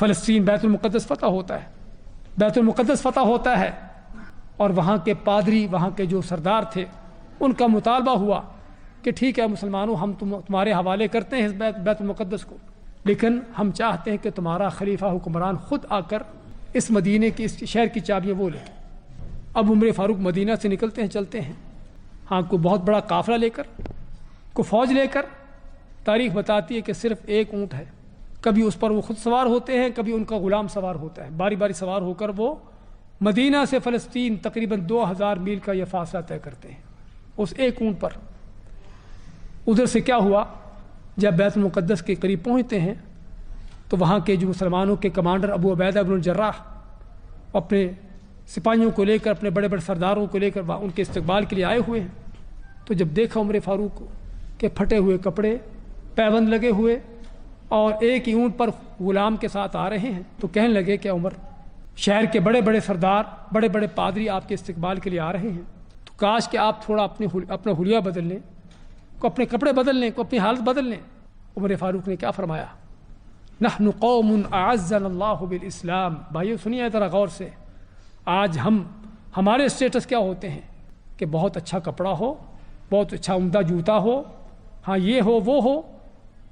فلسطین بیت المقدس فتح ہوتا ہے، بیت المقدس فتح ہوتا ہے، اور وہاں کے پادری، وہاں کے جو سردار تھے، ان کا مطالبہ ہوا کہ ٹھیک ہے مسلمانوں، ہم تمہارے حوالے کرتے ہیں اس بیت المقدس کو، لیکن ہم چاہتے ہیں کہ تمہارا خلیفہ حکمران خود آ کر اس مدینے کی، اس شہر کی چابیاں وہ لے۔ اب عمر فاروق مدینہ سے نکلتے ہیں، چلتے ہیں، ہاں کوئی بہت بڑا قافلہ لے کر، کوئی فوج لے کر۔ تاریخ بتاتی ہے کہ صرف ایک اونٹ ہے، کبھی اس پر وہ خود سوار ہوتے ہیں، کبھی ان کا غلام سوار ہوتا ہے، باری باری سوار ہو کر وہ مدینہ سے فلسطین تقریباً 2000 میل کا یہ فاصلہ طے کرتے ہیں اس ایک اونٹ پر۔ ادھر سے کیا ہوا، جب بیت المقدس کے قریب پہنچتے ہیں تو وہاں کے جو مسلمانوں کے کمانڈر ابو عبیدہ بن الجراح اپنے سپاہیوں کو لے کر، اپنے بڑے بڑے سرداروں کو لے کر ان کے استقبال کے لیے آئے ہوئے ہیں۔ تو جب دیکھا عمر فاروق کو کہ پھٹے ہوئے کپڑے، پیبند لگے ہوئے، اور ایک ہی اونٹ پر غلام کے ساتھ آ رہے ہیں، تو کہنے لگے کہ عمر، شہر کے بڑے بڑے سردار، بڑے بڑے پادری آپ کے استقبال کے لیے آ رہے ہیں، تو کاش کہ آپ تھوڑا اپنا حلیہ بدل لیں، کو اپنے کپڑے بدل لیں، کو اپنی حالت بدل لیں۔ عمر فاروق نے کیا فرمایا؟ نحن قوم اعزنا اللہ بالاسلام۔ بھائیو سنیے ذرا غور سے، آج ہمارے اسٹیٹس کیا ہوتے ہیں کہ بہت اچھا کپڑا ہو، بہت اچھا عمدہ جوتا ہو، ہاں یہ ہو وہ ہو،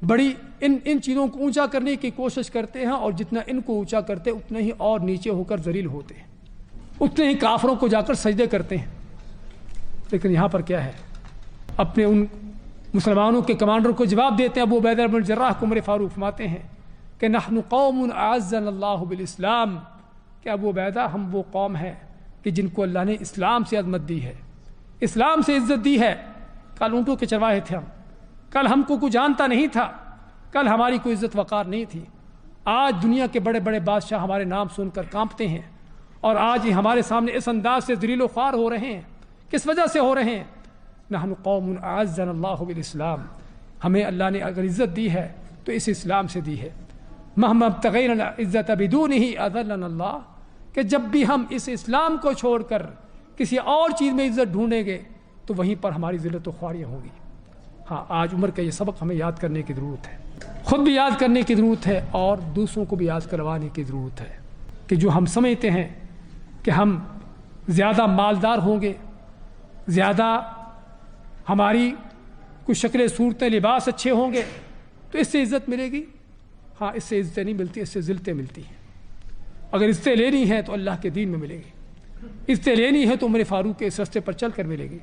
بڑی ان چیزوں کو اونچا کرنے کی کوشش کرتے ہیں، اور جتنا ان کو اونچا کرتے اتنے ہی اور نیچے ہو کر ذلیل ہوتے ہیں، اتنے ہی کافروں کو جا کر سجدے کرتے ہیں۔ لیکن یہاں پر کیا ہے، اپنے ان مسلمانوں کے کمانڈر کو جواب دیتے ہیں ابو عبیدہ بن الجراح کو۔ عمر فاروق فرماتے ہیں کہ نحن قوم اعزنا اللہ بالاسلام، کہ ابو عبیدہ ہم وہ قوم ہیں کہ جن کو اللہ نے اسلام سے عظمت دی ہے، اسلام سے عزت دی ہے۔ کل اونٹوں کے چرواہے تھے ہم، کل ہم کو کوئی جانتا نہیں تھا، کل ہماری کوئی عزت وقار نہیں تھی، آج دنیا کے بڑے بڑے بادشاہ ہمارے نام سن کر کانپتے ہیں، اور آج ہی ہمارے سامنے اس انداز سے ذلیل و خوار ہو رہے ہیں۔ کس وجہ سے ہو رہے ہیں؟ نحن قوم اعزنا اللہ بالاسلام، ہمیں اللہ نے اگر عزت دی ہے تو اس اسلام سے دی ہے۔ مہما ابتغینا العزت بدونہ اذلنا اللہ، کہ جب بھی ہم اس اسلام کو چھوڑ کر کسی اور چیز میں عزت ڈھونڈیں گے تو وہیں پر ہماری ذلت و خواریاں ہوں گی۔ ہاں آج عمر کا یہ سبق ہمیں یاد کرنے کی ضرورت ہے، خود بھی یاد کرنے کی ضرورت ہے، اور دوسروں کو بھی یاد کروانے کی ضرورت ہے کہ جو ہم سمجھتے ہیں کہ ہم زیادہ مالدار ہوں گے، زیادہ ہماری کچھ شکلیں صورتیں لباس اچھے ہوں گے تو اس سے عزت ملے گی۔ ہاں اس سے عزتیں نہیں ملتی، اس سے ذلتیں ملتی ہیں۔ اگر عزتیں لینی ہیں تو اللہ کے دین میں ملے گی، عزتیں لینی ہے تو عمر فاروق کے اس رستے پر چل کر ملے گی۔